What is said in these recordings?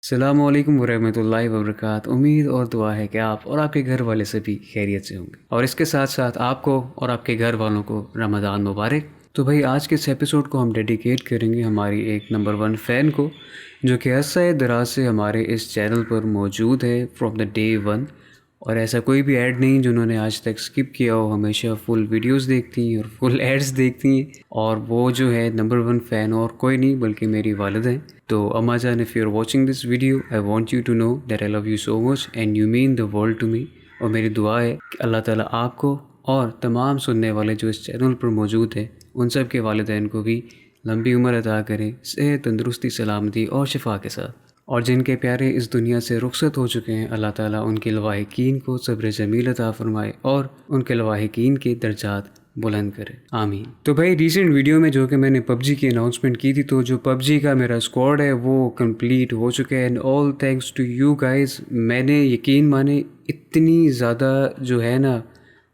अस्सलामुअलैकुम वरहमतुल्लाहि वबरकात। उम्मीद और दुआ है कि आप और आपके घर वाले सभी खैरियत से होंगे और इसके साथ साथ आपको और आपके घर वालों को रमज़ान मुबारक। तो भाई आज के इस एपिसोड को हम डेडिकेट करेंगे हमारी एक नंबर 1 फ़ैन को, जो कि अरसा दराज से हमारे इस चैनल पर मौजूद है फ्रॉम द डे 1। और ऐसा कोई भी ऐड नहीं जिन्होंने आज तक स्किप किया हो, हमेशा फुल वीडियोस देखती हैं और फुल एड्स देखती हैं। और वो जो है नंबर 1 फ़ैन और कोई नहीं बल्कि मेरी वालिद हैं। तो अम्मा जान, if you are watching this video, I want you to know that I love you so much and you mean the world to me. और मेरी दुआ है कि अल्लाह ताला आपको और तमाम सुनने वाले जो इस चैनल पर मौजूद हैं उन सब के वालिदैन को भी लंबी उम्र अता करें, सेहत, तंदुरुस्ती, सलामती और शिफा के साथ। और जिनके प्यारे इस दुनिया से रुखसत हो चुके हैं, अल्लाह ताला उनके लवाहिकीन को सब्र जमील अता फरमाए और उनके लवाहिकीन के दर्जात बुलंद करे, आमीन। तो भाई रिसेंट वीडियो में जो कि मैंने पबजी की अनाउंसमेंट की थी, तो जो पबजी का मेरा स्क्वाड है वो कंप्लीट हो चुका है and all thanks to you guys. मैंने यकीन माने इतनी ज़्यादा जो है ना,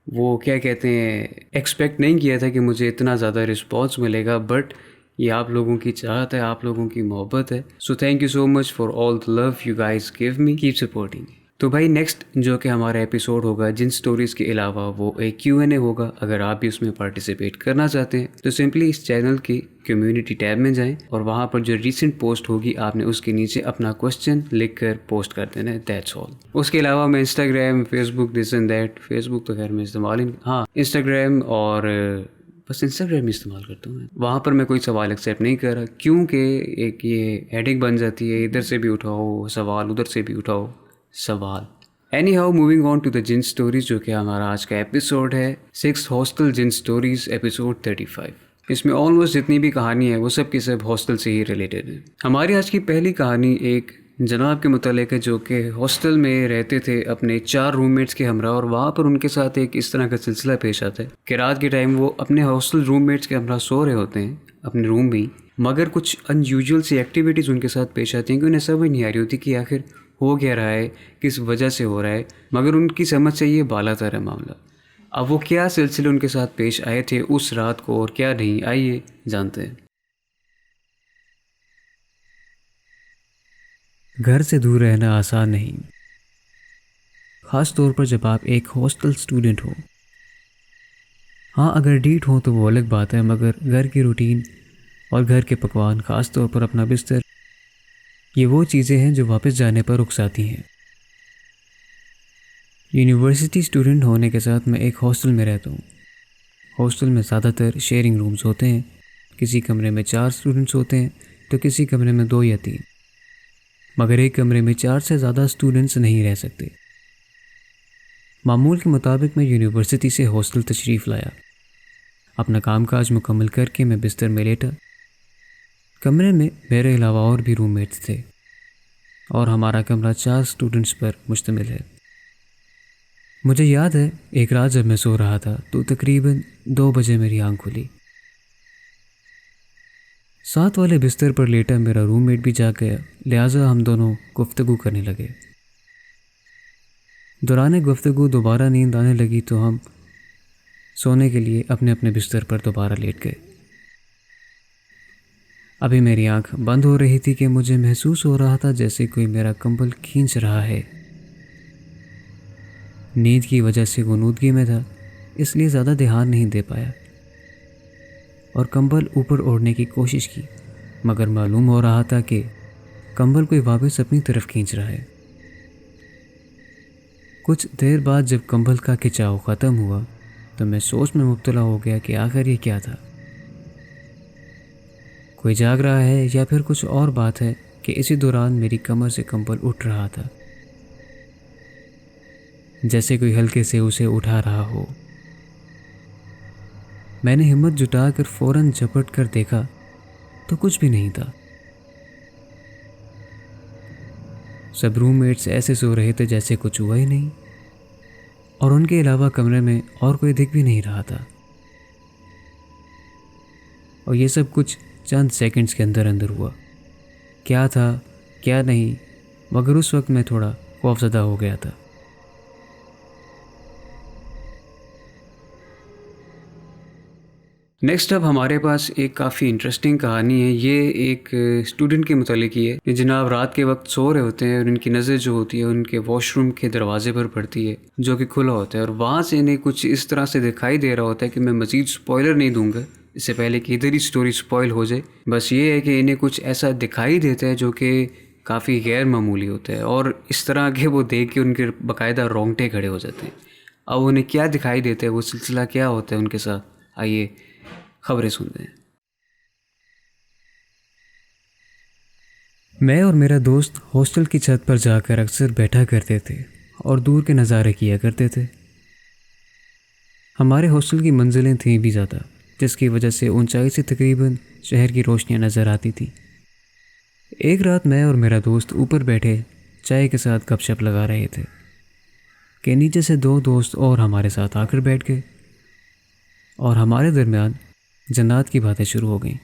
वो क्या कहते हैं, एक्सपेक्ट नहीं किया था कि मुझे इतना ज़्यादा रिस्पॉन्स मिलेगा, बट ये आप लोगों की चाहत है, आप लोगों की मोहब्बत है। So thank you so much for all the love you guys give me, keep supporting. तो भाई नेक्स्ट जो कि हमारा एपिसोड होगा जिन स्टोरीज़ के अलावा, वो एक Q&A होगा। अगर आप भी उसमें पार्टिसिपेट करना चाहते हैं तो सिंपली इस चैनल की कम्युनिटी टैब में जाएं और वहाँ पर जो रिसेंट पोस्ट होगी आपने उसके नीचे अपना क्वेश्चन लिख कर पोस्ट कर देना है, दैट्स ऑल। उसके अलावा मैं Instagram, Facebook, this and that, Facebook तो खैर मैं इस्तेमाल ही, हाँ इंस्टाग्राम और बस इंस्टाग्राम इस्तेमाल करता हूँ मैं। वहाँ पर मैं कोई सवाल एक्सेप्ट नहीं कर रहा, क्योंकि एक ये हेडेक बन जाती है, इधर से भी उठाओ सवाल, उधर से भी उठाओ सवाल। Anyhow, moving on to the जिन स्टोरीज, जो कि हमारा आज का एपिसोड है 6 हॉस्टल जिन स्टोरीज, एपिसोड 35। इसमें ऑलमोस्ट जितनी भी कहानी है वो सब की सब हॉस्टल से ही रिलेटेड है। हमारी आज की पहली कहानी एक जनाब के मुतालिक है जो कि हॉस्टल में रहते थे अपने 4 रूममेट्स के हमरा, और वहाँ पर उनके साथ एक इस तरह का सिलसिला पेश आता है कि रात के टाइम वो अपने हॉस्टल रूममेट्स के हमरा सो रहे होते हैं अपने रूम में, मगर कुछ अनयूजुअल सी एक्टिविटीज़ उनके साथ पेश आती हैं कि उन्हें समझ नहीं आ रही होती कि आखिर हो क्या रहा है, किस वजह से हो रहा है, मगर उनकी समझ से ये बालातर है मामला। अब वो क्या सिलसिले उनके साथ पेश आए थे उस रात को और क्या नहीं, आइए जानते हैं। घर से दूर रहना आसान नहीं, ख़ास तौर पर जब आप एक हॉस्टल स्टूडेंट हो। हाँ, अगर डीट हो तो वो अलग बात है, मगर घर की रूटीन और घर के पकवान, ख़ास तौर पर अपना बिस्तर, ये वो चीज़ें हैं जो वापस जाने पर रुखसाती हैं। यूनिवर्सिटी स्टूडेंट होने के साथ मैं एक हॉस्टल में रहता हूँ। हॉस्टल में ज़्यादातर शेयरिंग रूम्स होते हैं। किसी कमरे में 4 स्टूडेंट्स होते हैं तो किसी कमरे में 2 या 3, मगर एक कमरे में 4 से ज़्यादा स्टूडेंट्स नहीं रह सकते। मामूल के मुताबिक मैं यूनिवर्सिटी से हॉस्टल तशरीफ़ लाया। अपना कामकाज मुकम्मल करके मैं बिस्तर में लेटा। कमरे में मेरे अलावा और भी रूममेट्स थे और हमारा कमरा 4 स्टूडेंट्स पर मुश्तमिल है। मुझे याद है एक रात जब मैं सो रहा था तो तकरीबन 2 बजे मेरी आंख खुली। साथ वाले बिस्तर पर लेटा मेरा रूममेट भी जाग गया, लिहाजा हम दोनों गुफ्तगू करने लगे। दौरान गुफ्तगू दोबारा नींद आने लगी तो हम सोने के लिए अपने अपने बिस्तर पर दोबारा लेट गए। अभी मेरी आंख बंद हो रही थी कि मुझे महसूस हो रहा था जैसे कोई मेरा कंबल खींच रहा है। नींद की वजह से गुनूदगी में था, इसलिए ज़्यादा ध्यान नहीं दे पाया और कंबल ऊपर ओढ़ने की कोशिश की, मगर मालूम हो रहा था कि कंबल कोई वापस अपनी तरफ खींच रहा है। कुछ देर बाद जब कंबल का खिंचाव ख़त्म हुआ तो मैं सोच में मुब्तला हो गया कि आखिर ये क्या था। कोई जाग रहा है या फिर कुछ और बात है कि इसी दौरान मेरी कमर से कंबल उठ रहा था, जैसे कोई हल्के से उसे उठा रहा हो। मैंने हिम्मत जुटाकर फ़ौरन झपट कर देखा तो कुछ भी नहीं था। सब रूममेट्स ऐसे सो रहे थे जैसे कुछ हुआ ही नहीं, और उनके अलावा कमरे में और कोई दिख भी नहीं रहा था। और ये सब कुछ चंद सेकंड्स के अंदर अंदर हुआ। क्या था क्या नहीं, मगर उस वक्त मैं थोड़ा खौफज़दा हो गया था। नेक्स्ट अब हमारे पास एक काफ़ी इंटरेस्टिंग कहानी है। ये एक स्टूडेंट के मुतालिक ही है कि जनाब रात के वक्त सो रहे होते हैं और उनकी नज़र जो होती है उनके वॉशरूम के दरवाजे पर पड़ती है जो कि खुला होता है, और वहाँ से इन्हें कुछ इस तरह से दिखाई दे रहा होता है कि मैं मज़ीद स्पॉइलर नहीं दूंगा इससे पहले कि इधर ही स्टोरी स्पॉइल हो जाए। बस ये है कि इन्हें कुछ ऐसा दिखाई देता है जो कि काफ़ी गैर मामूली होता है, और इस तरह के वो देख के उनके बाकायदा रोंगटे खड़े हो जाते हैं। अब उन्हें क्या दिखाई देता है, वो सिलसिला क्या होता है उनके साथ, आइए खबरें सुनते हैं। मैं और मेरा दोस्त हॉस्टल की छत पर जाकर अक्सर बैठा करते थे और दूर के नज़ारे किया करते थे। हमारे हॉस्टल की मंजिलें थीं भी ज़्यादा, जिसकी वजह से ऊंचाई से तकरीबन शहर की रोशनियां नज़र आती थी। एक रात मैं और मेरा दोस्त ऊपर बैठे चाय के साथ गपशप लगा रहे थे कि नीचे से दो दोस्त और हमारे साथ आकर बैठ गए और हमारे दरमियान जन्नत की बातें शुरू हो गईं।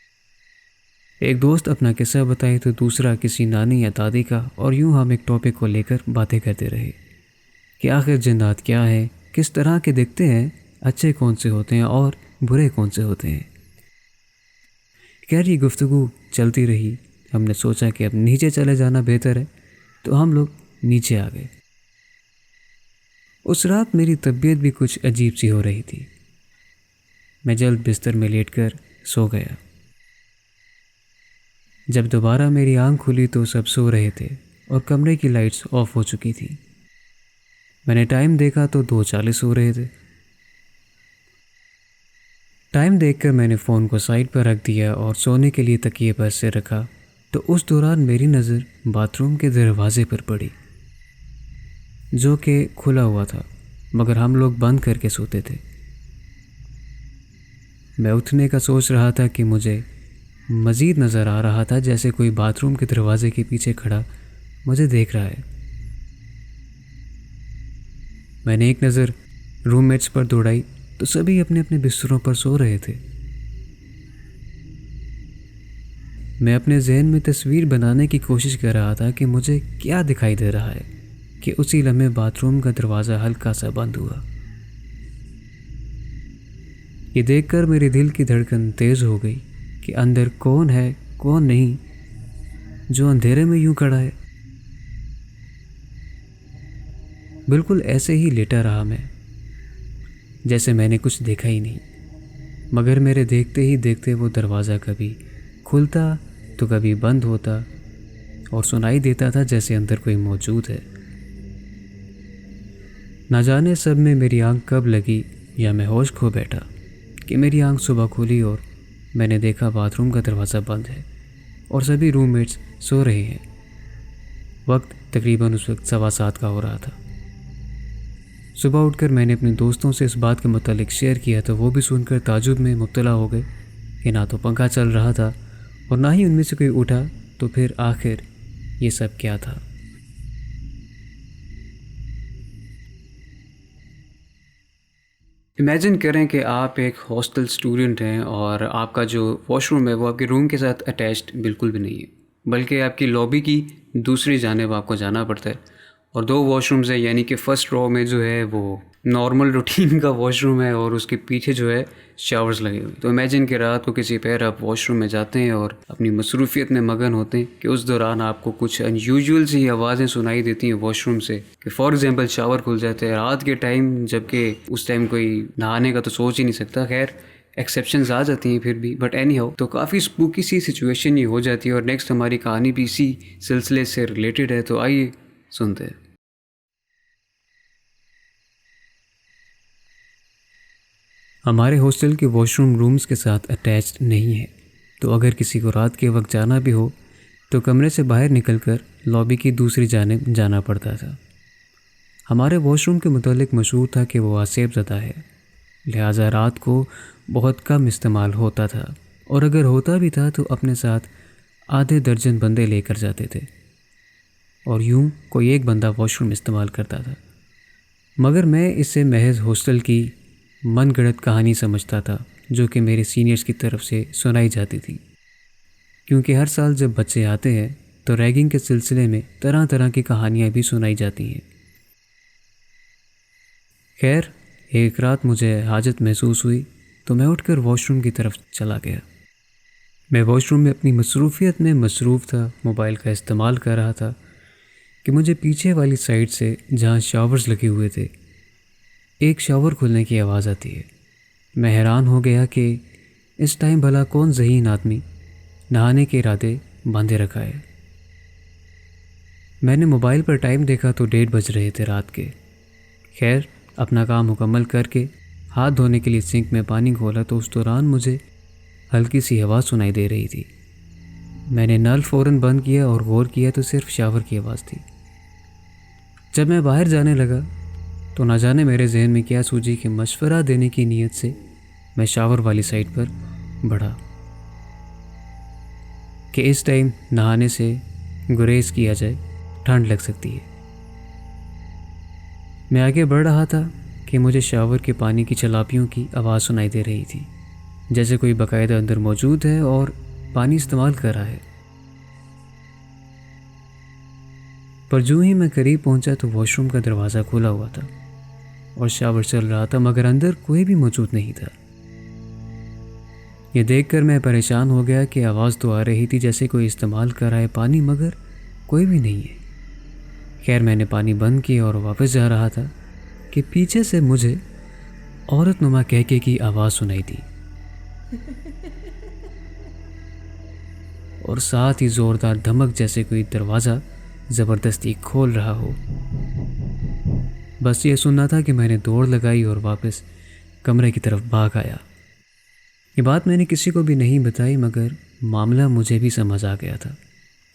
एक दोस्त अपना किस्सा बताए तो दूसरा किसी नानी या दादी का, और यूं हम एक टॉपिक को लेकर बातें करते रहे कि आखिर जन्नत क्या है, किस तरह के दिखते हैं, अच्छे कौन से होते हैं और बुरे कौन से होते हैं। खैर ये गुफ्तगू चलती रही। हमने सोचा कि अब नीचे चले जाना बेहतर है, तो हम लोग नीचे आ गए। उस रात मेरी तबीयत भी कुछ अजीब सी हो रही थी। मैं जल्द बिस्तर में लेटकर सो गया। जब दोबारा मेरी आंख खुली तो सब सो रहे थे और कमरे की लाइट्स ऑफ हो चुकी थी। मैंने टाइम देखा तो 2:40 हो रहे थे। टाइम देखकर मैंने फ़ोन को साइड पर रख दिया और सोने के लिए तकिए पर सिर रखा, तो उस दौरान मेरी नज़र बाथरूम के दरवाजे पर पड़ी जो कि खुला हुआ था, मगर हम लोग बंद करके सोते थे। मैं उठने का सोच रहा था कि मुझे मज़ीद नज़र आ रहा था जैसे कोई बाथरूम के दरवाजे के पीछे खड़ा मुझे देख रहा है। मैंने एक नज़र रूममेट्स पर दौड़ाई तो सभी अपने अपने बिस्तरों पर सो रहे थे। मैं अपने जहन में तस्वीर बनाने की कोशिश कर रहा था कि मुझे क्या दिखाई दे रहा है कि उसी लम्हे बाथरूम का दरवाज़ा हल्का सा बंद हुआ। ये देखकर मेरे दिल की धड़कन तेज़ हो गई कि अंदर कौन है कौन नहीं जो अंधेरे में यूं खड़ा है। बिल्कुल ऐसे ही लेटा रहा मैं जैसे मैंने कुछ देखा ही नहीं, मगर मेरे देखते ही देखते वो दरवाज़ा कभी खुलता तो कभी बंद होता और सुनाई देता था जैसे अंदर कोई मौजूद है। ना जाने सब में मेरी आंख कब लगी या मैं होश खो बैठा कि मेरी आंख सुबह खुली और मैंने देखा बाथरूम का दरवाज़ा बंद है और सभी रूममेट्स सो रहे हैं। वक्त तकरीबन उस वक्त 7:15 का हो रहा था। सुबह उठकर मैंने अपने दोस्तों से इस बात के मुतालिक शेयर किया तो वो भी सुनकर ताजुब में मुब्तला हो गए कि ना तो पंखा चल रहा था और ना ही उनमें से कोई उठा, तो फिर आखिर ये सब क्या था। इमेजिन करें कि आप एक हॉस्टल स्टूडेंट हैं और आपका जो वॉशरूम है वो आपके रूम के साथ अटैच्ड बिल्कुल भी नहीं है, बल्कि आपकी लॉबी की दूसरी जानिब आपको जाना पड़ता है और 2 वॉशरूम्स है, यानी कि फ़र्स्ट रो में जो है वो नॉर्मल रूटीन का वॉशरूम है और उसके पीछे जो है शावर्स लगे हुए। तो इमेजिन कि रात को किसी पैर आप वॉशरूम में जाते हैं और अपनी मसरूफियत में मगन होते हैं कि उस दौरान आपको कुछ अनयूजुअल सी आवाज़ें सुनाई देती हैं वॉशरूम से कि फॉर एग्जांपल शावर खुल जाते हैं रात के टाइम, जबकि उस टाइम कोई नहाने का तो सोच ही नहीं सकता। खैर एक्सेप्शंस आ जाती हैं फिर भी, बट एनी हाउ तो काफ़ी स्पूकी सी सिचुएशन ये हो जाती है। और नेक्स्ट हमारी कहानी भी इसी सिलसिले से रिलेटेड है, तो आइए सुनते हैं। हमारे हॉस्टल के वॉशरूम रूम्स के साथ अटैच्ड नहीं है, तो अगर किसी को रात के वक्त जाना भी हो तो कमरे से बाहर निकलकर लॉबी की दूसरी जानिब जाना पड़ता था। हमारे वॉशरूम के मुतालिक मशहूर था कि वो आसेब ज़दा है, लिहाजा रात को बहुत कम इस्तेमाल होता था, और अगर होता भी था तो अपने साथ आधे दर्जन बंदे लेकर जाते थे और यूं कोई एक बंदा वॉशरूम इस्तेमाल करता था। मगर मैं इसे महज हॉस्टल की मनगढ़ंत कहानी समझता था जो कि मेरे सीनियर्स की तरफ से सुनाई जाती थी, क्योंकि हर साल जब बच्चे आते हैं तो रैगिंग के सिलसिले में तरह तरह की कहानियाँ भी सुनाई जाती हैं। खैर एक रात मुझे हाजत महसूस हुई तो मैं उठकर वॉशरूम की तरफ चला गया। मैं वॉशरूम में अपनी मसरूफ़ियत में मसरूफ़ था, मोबाइल का इस्तेमाल कर रहा था कि मुझे पीछे वाली साइड से, जहाँ शावर्स लगे हुए थे, एक शावर खुलने की आवाज़ आती है। मैं हैरान हो गया कि इस टाइम भला कौन ज़हीन आदमी नहाने के इरादे बांधे रखा है। मैंने मोबाइल पर टाइम देखा तो 1:30 बज रहे थे रात के। खैर, अपना काम मुकम्मल करके हाथ धोने के लिए सिंक में पानी खोला तो उस दौरान मुझे हल्की सी आवाज़ सुनाई दे रही थी। मैंने नल फ़ौरन बंद किया और गौर किया तो सिर्फ शावर की आवाज़ थी। जब मैं बाहर जाने लगा तो ना जाने मेरे जहन में क्या सूझी कि मशवरा देने की नीयत से मैं शावर वाली साइड पर बढ़ा कि इस टाइम नहाने से गुरेज किया जाए, ठंड लग सकती है। मैं आगे बढ़ रहा था कि मुझे शावर के पानी की चलापियों की आवाज़ सुनाई दे रही थी, जैसे कोई बाकायदा अंदर मौजूद है और पानी इस्तेमाल कर रहा है। पर जो ही मैं करीब पहुंचा तो वॉशरूम का दरवाज़ा खुला हुआ था और शावर चल रहा था, मगर अंदर कोई भी मौजूद नहीं था। ये देखकर मैं परेशान हो गया कि आवाज़ तो आ रही थी जैसे कोई इस्तेमाल कर रहा है पानी, मगर कोई भी नहीं है। खैर, मैंने पानी बंद किया और वापस जा रहा था कि पीछे से मुझे औरत नुमा कहके की आवाज़ सुनाई दी और साथ ही ज़ोरदार धमक, जैसे कोई दरवाज़ा ज़बरदस्ती खोल रहा हो। बस ये सुनना था कि मैंने दौड़ लगाई और वापस कमरे की तरफ भाग आया। ये बात मैंने किसी को भी नहीं बताई, मगर मामला मुझे भी समझ आ गया था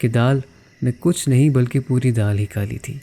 कि दाल में कुछ नहीं बल्कि पूरी दाल ही काली थी।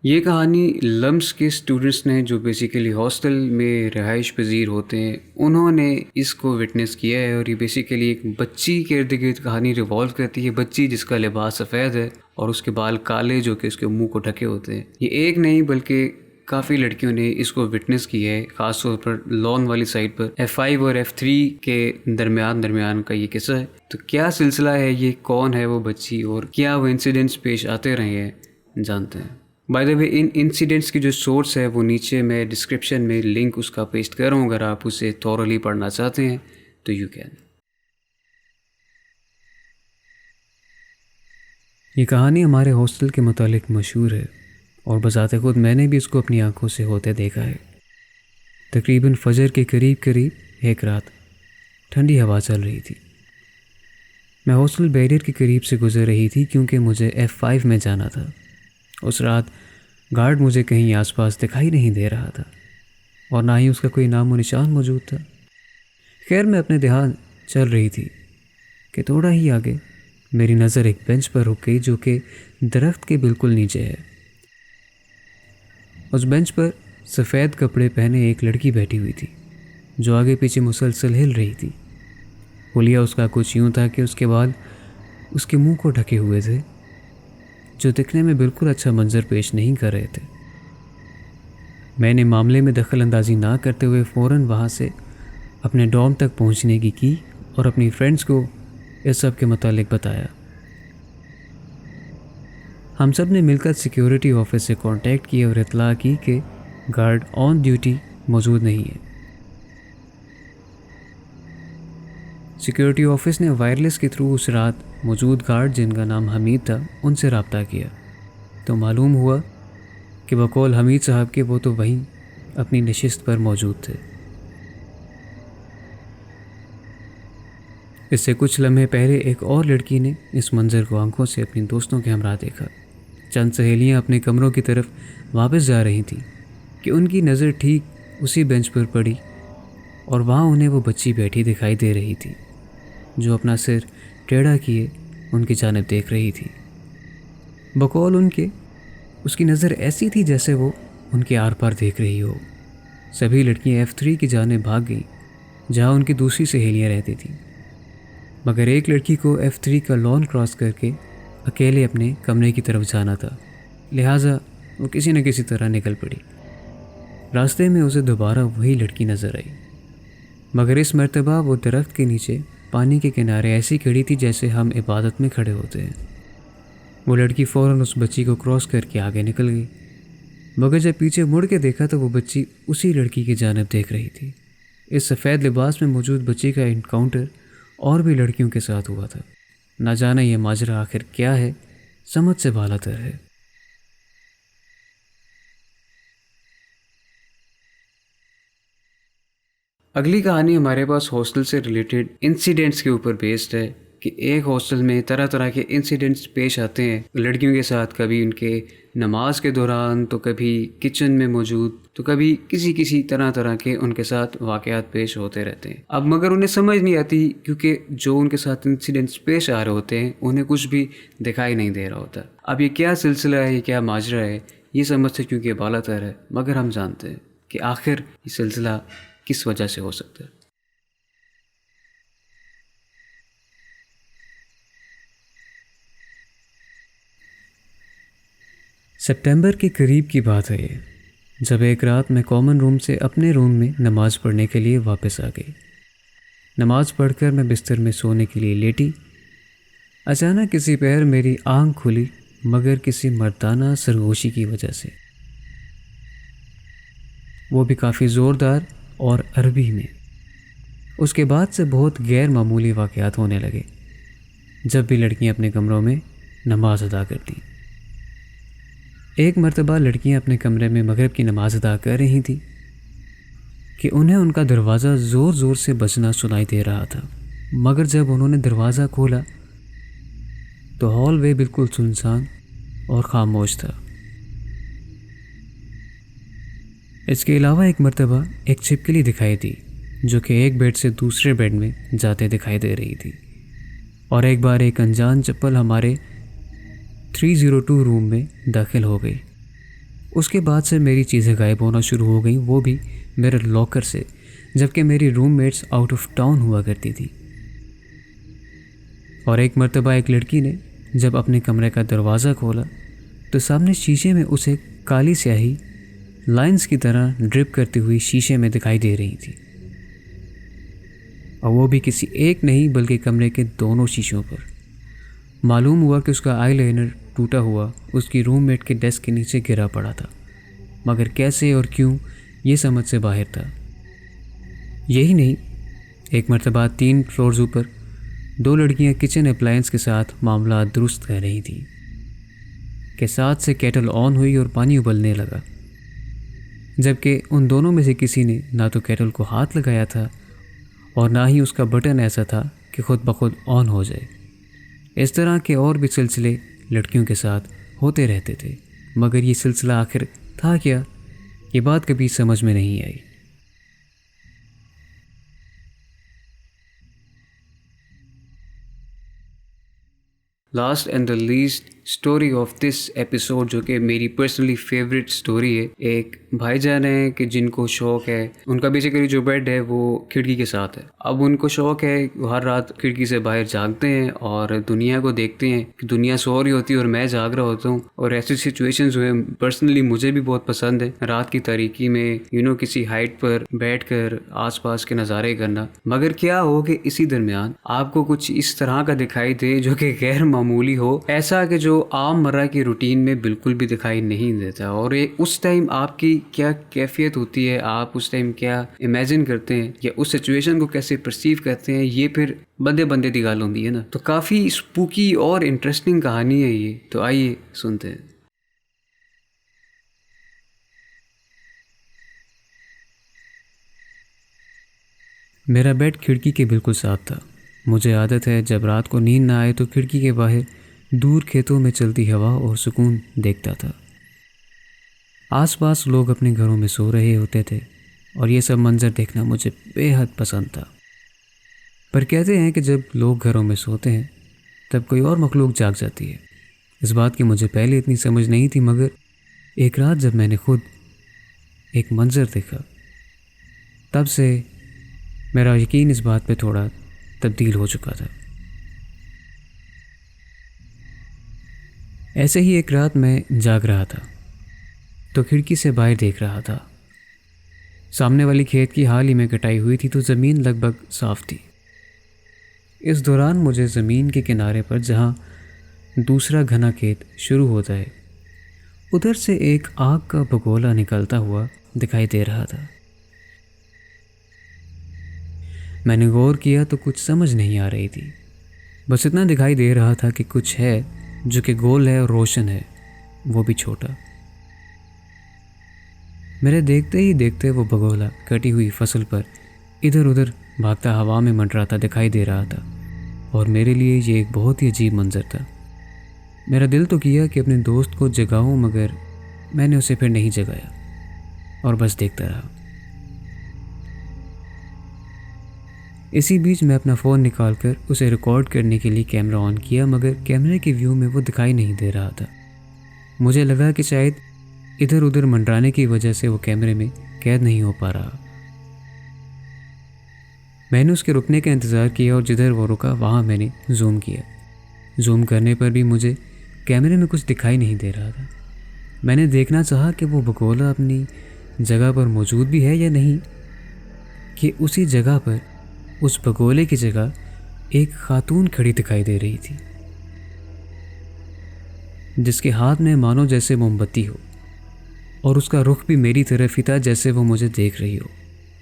ये कहानी लम्स के स्टूडेंट्स ने, जो बेसिकली हॉस्टल में रिहाइश पजीर होते हैं, उन्होंने इसको विटनेस किया है। और ये बेसिकली एक बच्ची के इर्द गिर्द कहानी रिवॉल्व करती है। बच्ची जिसका लिबास सफ़ेद है और उसके बाल काले, जो कि उसके मुंह को ढके होते हैं। ये एक नहीं बल्कि काफ़ी लड़कियों ने इसको विटनेस किया है, ख़ासतौर पर लॉन वाली साइड पर। F5 और F3 के दरमियान का ये किस्सा है। तो क्या सिलसिला है, ये कौन है वो बच्ची और क्या वो इंसिडेंट्स पेश आते रहे हैं, जानते हैं। By the way, in incidents की जो सोर्स है वो नीचे मैं डिस्क्रिप्शन में लिंक उसका पेस्ट कर रहा हूँ। अगर आप उसे थॉरली पढ़ना चाहते हैं तो यू कैन। ये कहानी हमारे हॉस्टल के मुतालिक मशहूर है और बज़ाते खुद मैंने भी इसको अपनी आंखों से होते देखा है। तकरीबन फजर के करीब एक रात ठंडी हवा चल रही थी। मैं हॉस्टल बैरियर के करीब से गुजर रही थी क्योंकि मुझे F5 में जाना था। उस रात गार्ड मुझे कहीं आसपास दिखाई नहीं दे रहा था और ना ही उसका कोई नामो निशान मौजूद था। खैर, मैं अपने ध्यान चल रही थी कि थोड़ा ही आगे मेरी नज़र एक बेंच पर रुक गई, जो कि दरख्त के बिल्कुल नीचे है। उस बेंच पर सफ़ेद कपड़े पहने एक लड़की बैठी हुई थी, जो आगे पीछे मुसलसल हिल रही थी। हुलिया उसका कुछ यूँ था कि उसके बाल उसके मुंह को ढके हुए थे, जो दिखने में बिल्कुल अच्छा मंजर पेश नहीं कर रहे थे। मैंने मामले में दखल अंदाजी ना करते हुए फ़ौरन वहाँ से अपने डॉर्म तक पहुँचने की और अपनी फ्रेंड्स को इस सब के मुतालिक बताया। हम सब ने मिलकर सिक्योरिटी ऑफिस से कांटेक्ट किया और इत्तला की कि गार्ड ऑन ड्यूटी मौजूद नहीं है। सिक्योरिटी ऑफिस ने वायरलेस के थ्रू उस रात मौजूद गार्ड, जिनका नाम हमीद था, उनसे रब्ता किया तो मालूम हुआ कि बकौल हमीद साहब के वो तो वहीं अपनी नशिस्त पर मौजूद थे। इससे कुछ लम्हे पहले एक और लड़की ने इस मंज़र को आंखों से अपनी दोस्तों के हमरा देखा। चंद सहेलियां अपने कमरों की तरफ वापस जा रही थीं कि उनकी नज़र ठीक उसी बेंच पर पड़ी और वहाँ उन्हें वो बच्ची बैठी दिखाई दे रही थी, जो अपना सिर टेढ़ा किए उनकी जानिब देख रही थी। बकौल उनके उसकी नज़र ऐसी थी जैसे वो उनके आर पार देख रही हो। सभी लड़कियां F3 की जानिब भाग गईं, जहाँ उनकी दूसरी सहेलियां रहती थीं, मगर एक लड़की को F3 का लॉन क्रॉस करके अकेले अपने कमरे की तरफ जाना था, लिहाजा वो किसी न किसी तरह निकल पड़ी। रास्ते में उसे दोबारा वही लड़की नज़र आई, मगर इस मर्तबा वो दरख्त के नीचे पानी के किनारे ऐसी खड़ी थी जैसे हम इबादत में खड़े होते हैं। वो लड़की फ़ौरन उस बच्ची को क्रॉस करके आगे निकल गई। मगर जब पीछे मुड़ के देखा तो वो बच्ची उसी लड़की की जानिब देख रही थी। इस सफ़ेद लिबास में मौजूद बच्ची का इनकाउंटर और भी लड़कियों के साथ हुआ था। ना जाने ये माजरा आखिर क्या है, समझ से बालातर है। अगली कहानी हमारे पास हॉस्टल से रिलेटेड इंसिडेंट्स के ऊपर बेस्ड है कि एक हॉस्टल में तरह तरह के इंसिडेंट्स पेश आते हैं लड़कियों के साथ, कभी उनके नमाज के दौरान, तो कभी किचन में मौजूद, तो कभी किसी तरह तरह के उनके साथ वाक़यात पेश होते रहते हैं। अब मगर उन्हें समझ नहीं आती, क्योंकि जो उनके साथ इंसिडेंट्स पेश आ रहे होते हैं उन्हें कुछ भी दिखाई नहीं दे रहा होता। अब ये क्या सिलसिला है, ये क्या माजरा है, ये समझ से क्योंकि बालातर है, मगर हम जानते हैं कि आखिर ये सिलसिला किस वजह से हो सकता है। सितंबर के करीब की बात है ये, जब एक रात मैं कॉमन रूम से अपने रूम में नमाज़ पढ़ने के लिए वापस आ गई। नमाज़ पढ़कर मैं बिस्तर में सोने के लिए लेटी। अचानक किसी पैर मेरी आंख खुली, मगर किसी मर्दाना सरगोशी की वजह से, वो भी काफ़ी ज़ोरदार और अरबी में। उसके बाद से बहुत गैर मामूली वाक़यात होने लगे जब भी लड़कियां अपने कमरों में नमाज अदा करती। एक मर्तबा लड़कियां अपने कमरे में मगरिब की नमाज अदा कर रही थी कि उन्हें उनका दरवाज़ा ज़ोर ज़ोर से बजना सुनाई दे रहा था। मगर जब उन्होंने दरवाज़ा खोला तो हॉलवे बिल्कुल सुनसान और खामोश था। इसके अलावा एक मर्तबा एक छिपकली दिखाई दी जो कि एक बेड से दूसरे बेड में जाते दिखाई दे रही थी। और एक बार एक अनजान चप्पल हमारे 302 रूम में दाखिल हो गई। उसके बाद से मेरी चीज़ें गायब होना शुरू हो गई, वो भी मेरे लॉकर से, जबकि मेरी रूममेट्स आउट ऑफ टाउन हुआ करती थी। और एक मर्तबा एक लड़की ने जब अपने कमरे का दरवाज़ा खोला तो सामने शीशे में उसे काली स्याही लाइंस की तरह ड्रिप करती हुई शीशे में दिखाई दे रही थी, और वो भी किसी एक नहीं बल्कि कमरे के दोनों शीशों पर। मालूम हुआ कि उसका आईलाइनर टूटा हुआ उसकी रूममेट के डेस्क के नीचे गिरा पड़ा था, मगर कैसे और क्यों ये समझ से बाहर था। यही नहीं, एक मर्तबा 3 फ्लोर्स ऊपर 2 लड़कियां किचन अप्लायंस के साथ मामला दुरुस्त कर रही थी कि साथ से केटल ऑन हुई और पानी उबलने लगा, जबकि उन दोनों में से किसी ने ना तो केटल को हाथ लगाया था और ना ही उसका बटन ऐसा था कि खुद ब खुद ऑन हो जाए। इस तरह के और भी सिलसिले लड़कियों के साथ होते रहते थे, मगर ये सिलसिला आखिर था क्या, ये बात कभी समझ में नहीं आई। Last and the least story of this episode, जो कि मेरी पर्सनली फेवरेट स्टोरी है। एक भाईजान है कि जिनको शौक़ है, उनका बेसिकली जो बेड है वो खिड़की के साथ है। अब उनको शौक़ है, हर रात खिड़की से बाहर झांकते हैं और दुनिया को देखते हैं कि दुनिया सो रही होती है और मैं जाग रहा होता हूँ। और ऐसी सिचुएशंस हुए पर्सनली मुझे भी बहुत पसंद है, रात की तारीकी में किसी हाइट पर बैठकर आसपास के नज़ारे करना। मगर क्या हो कि इसी दरमियान आपको कुछ इस तरह का दिखाई दे जो कि गैर मामूली हो, ऐसा कि जो आम मर्रा की रूटीन में बिल्कुल भी दिखाई नहीं देता। और ये उस टाइम आपकी क्या कैफियत होती है, आप उस टाइम क्या इमेजिन करते हैं या उस सिचुएशन को कैसे परसीव करते हैं, ये फिर बंदे बंदे की गाल होती है ना। तो काफ़ी स्पूकी और इंटरेस्टिंग कहानी है ये, तो आइए सुनते हैं। मेरा बेड खिड़की के बिल्कुल साथ था। मुझे आदत है जब रात को नींद ना आए तो खिड़की के बाहर दूर खेतों में चलती हवा और सुकून देखता था। आसपास लोग अपने घरों में सो रहे होते थे और ये सब मंजर देखना मुझे बेहद पसंद था। पर कहते हैं कि जब लोग घरों में सोते हैं तब कोई और मखलूक जाग जाती है। इस बात की मुझे पहले इतनी समझ नहीं थी, मगर एक रात जब मैंने खुद एक मंजर देखा तब से मेरा यकीन इस बात पे थोड़ा तब्दील हो चुका था। ऐसे ही एक रात मैं जाग रहा था तो खिड़की से बाहर देख रहा था। सामने वाली खेत की हाल ही में कटाई हुई थी तो ज़मीन लगभग साफ़ थी। इस दौरान मुझे ज़मीन के किनारे पर जहाँ दूसरा घना खेत शुरू होता है उधर से एक आग का भगोला निकलता हुआ दिखाई दे रहा था। मैंने गौर किया तो कुछ समझ नहीं आ रही थी, बस इतना दिखाई दे रहा था कि कुछ है जो कि गोल है और रोशन है, वो भी छोटा। मेरे देखते ही देखते वो भगोला कटी हुई फसल पर इधर उधर भागता हवा में मंडराता दिखाई दे रहा था और मेरे लिए ये एक बहुत ही अजीब मंजर था। मेरा दिल तो किया कि अपने दोस्त को जगाऊं, मगर मैंने उसे फिर नहीं जगाया और बस देखता रहा। इसी बीच मैं अपना फ़ोन निकालकर उसे रिकॉर्ड करने के लिए कैमरा ऑन किया, मगर कैमरे के व्यू में वो दिखाई नहीं दे रहा था। मुझे लगा कि शायद इधर उधर मंडराने की वजह से वो कैमरे में कैद नहीं हो पा रहा। मैंने उसके रुकने का इंतज़ार किया और जिधर वो रुका वहाँ मैंने जूम किया। जूम करने पर भी मुझे कैमरे में कुछ दिखाई नहीं दे रहा था। मैंने देखना चाहा कि वो भगोला अपनी जगह पर मौजूद भी है या नहीं, कि उसी जगह पर उस भगोले की जगह एक खातून खड़ी दिखाई दे रही थी, जिसके हाथ में मानो जैसे मोमबत्ती हो और उसका रुख भी मेरी तरफ ही था, जैसे वो मुझे देख रही हो।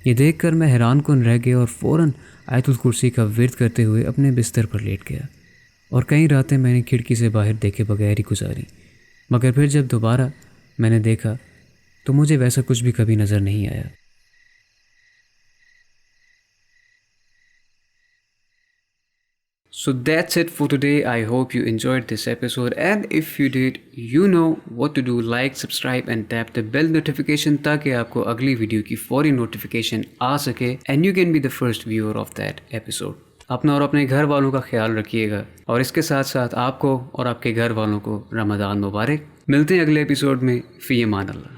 ये देखकर मैं हैरानकुन रह गया और फ़ौरन आयतुल कुर्सी का विर्द करते हुए अपने बिस्तर पर लेट गया। और कई रातें मैंने खिड़की से बाहर देखे बगैर ही गुजारी, मगर फिर जब दोबारा मैंने देखा तो मुझे वैसा कुछ भी कभी नज़र नहीं आया। So that's it for today. I hope you enjoyed this episode, and if you did, you know what to do. Like, subscribe and tap the bell notification ताकि आपको अगली वीडियो की फौरी नोटिफिकेशन आ सके and you can be the first viewer of that episode. अपना और अपने घर वालों का ख्याल रखिएगा और इसके साथ साथ आपको और आपके घर वालों को रमज़ान मुबारक। मिलते हैं अगले एपिसोड में। फ़ी अमान अल्लाह।